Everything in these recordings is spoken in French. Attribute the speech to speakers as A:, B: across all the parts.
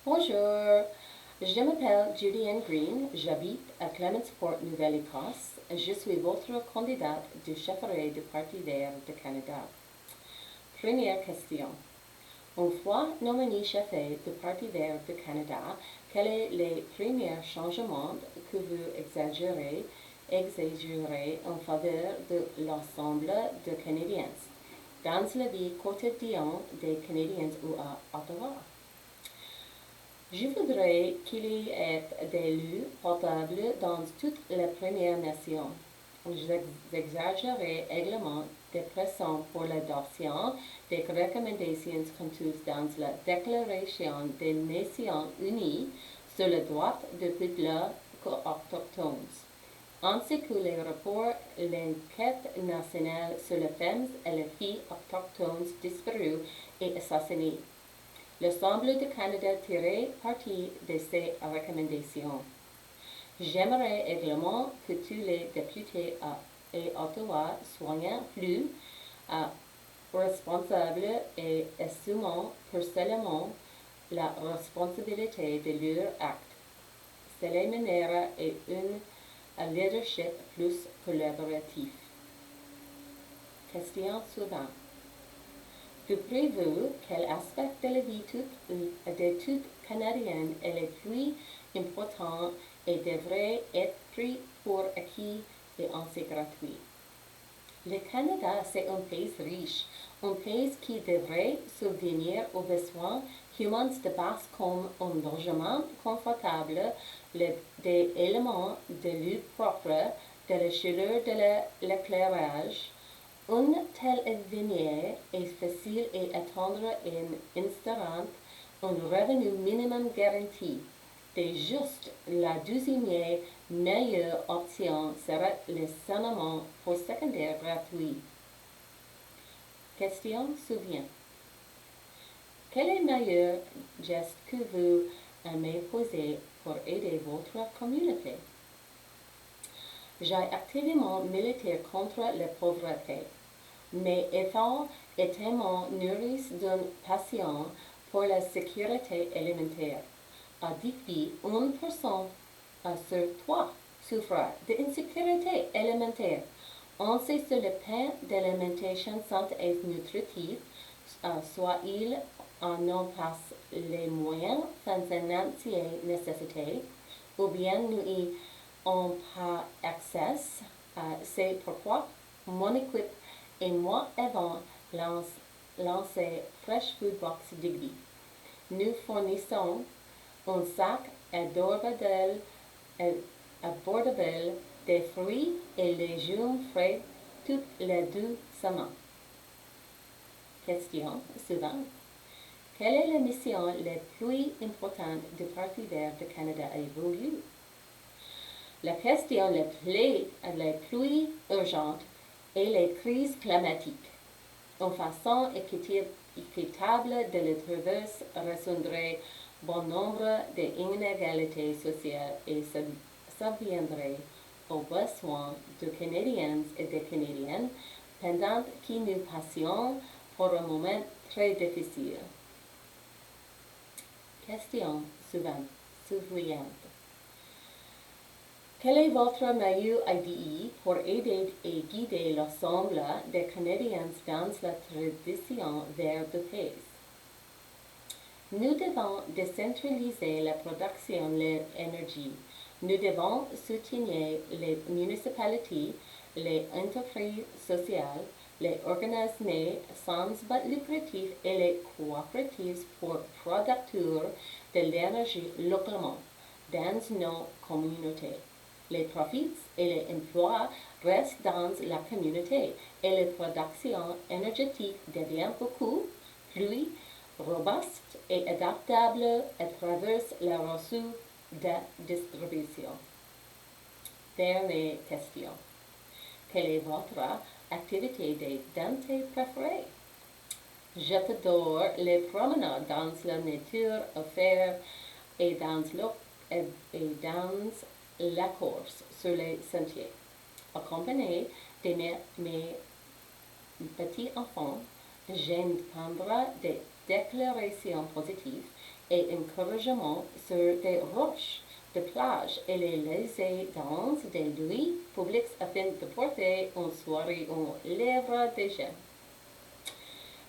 A: Bonjour, je m'appelle Judy Green, j'habite à Clementsport, Nouvelle-Écosse. Je suis votre candidate du chefferie du Parti vert du Canada. Première question. Une fois nommé chef du Parti vert du Canada, quels sont les premiers changements que vous exagérez en faveur de l'ensemble des Canadiens dans la vie quotidienne des Canadiens ou à Ottawa? Je voudrais qu'il y ait des lieux potables dans toute la Première Nation. J'exagérerai également des pressions pour l'adoption des recommandations contenues dans la Déclaration des Nations Unies sur le droit des peuples autochtones, ainsi que les rapports l'enquête nationale sur les femmes et les filles autochtones disparues et assassinées. L'Assemblée du Canada tirait parti de ces recommandations. J'aimerais également que tous les députés à Ottawa soient plus responsables et assumant personnellement la responsabilité de leurs actes. Cela mènera à un leadership plus collaboratif. Question suivante. D'après-vous, quel aspect de la vie de tout Canadien est le plus important et devrait être pris pour acquis et ainsi gratuit? Le Canada, c'est un pays riche, un pays qui devrait subvenir aux besoins humains de base comme un logement confortable, des éléments de lutte propre, de la chaleur de l'éclairage. Un tel avenir est facile à attendre en instaurant un revenu minimum garanti. De juste la deuxième meilleure option sera l'enseignement postsecondaire gratuit. Question suivante. Quel est le meilleur geste que vous aimez poser pour aider votre communauté? J'ai activement milité contre la pauvreté. Mes efforts étaient nourris d'une passion pour la sécurité alimentaire. À Digby, 1% sur 3 souffre d'insécurité alimentaire. On sait que le pain d'alimentation saine et nutritive, soit ils en ont pas les moyens financiers nécessités, ou bien nous y ont pas accès. C'est pourquoi mon équipe et moi avons lancé Fresh Food Box Digby. Nous fournissons un sac abordable de fruits et légumes frais toutes les 2 semaines. Question suivante. Quelle est la mission la plus importante du Parti vert du Canada à vos yeux? La question la plus urgente est la crise climatique. Une façon équitable de la traverser résoudrait bon nombre d'inégalités sociales et subviendrait aux besoins des Canadiens et des Canadiennes pendant que nous passions pour un moment très difficile. Question suivante. Quelle est votre meilleure idée pour aider et guider l'ensemble des Canadiens dans la transition vers le pays? Nous devons décentraliser la production de l'énergie. Nous devons soutenir les municipalités, les entreprises sociales, les organismes sans but lucratif et les coopératives pour producteurs de l'énergie localement dans nos communautés. Les profits et les emplois restent dans la communauté et la production énergétique devient beaucoup plus robuste et adaptable à travers la ressource de distribution. Dernière question. Quelle est votre activité de dante préférée? J'adore les promenades dans la nature offerte et dans la course sur les sentiers. Accompagné de mes petits enfants, j'aime prendre des déclarations positives et encouragements sur des roches de plage et les laissés dans des lieux publics afin de porter une soirée aux lèvres des jeunes.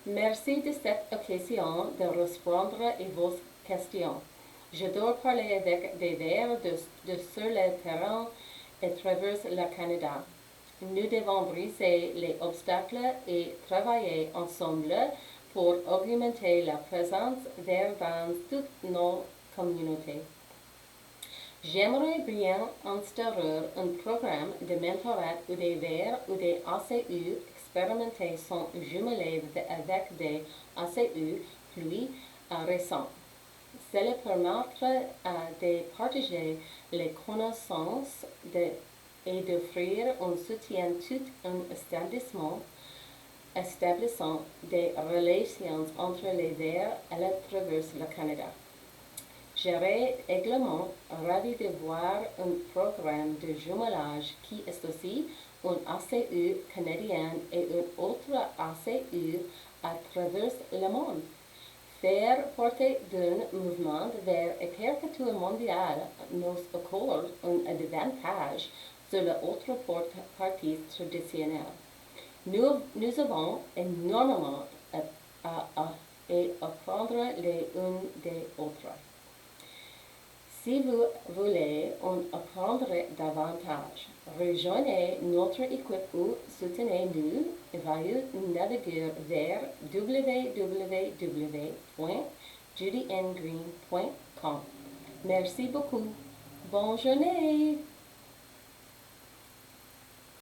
A: Merci de cette occasion de répondre à vos questions. J'adore parler avec des verts sur le terrain et travers le Canada. Nous devons briser les obstacles et travailler ensemble pour augmenter la présence vert dans toutes nos communautés. J'aimerais bien instaurer un programme de mentorat où des verts ou des ACU expérimentés sont jumelés avec des ACU plus récents. Cela permettrait de partager les connaissances et d'offrir un soutien tout en établissant des relations entre les Verts à travers le Canada. Je serais également ravi de voir un programme de jumelage qui associe un ACU canadien et un autre ACU à travers le monde. Faire partie d'un mouvement vers écriture mondiale nous accorde un avantage sur l'autre partie traditionnelle. Nous avons énormément à apprendre les uns des autres. Si vous voulez en apprendre davantage, rejoignez notre équipe ou soutenez-nous. Veuillez naviguer vers www.judyandgreen.com. Merci beaucoup. Bonne journée.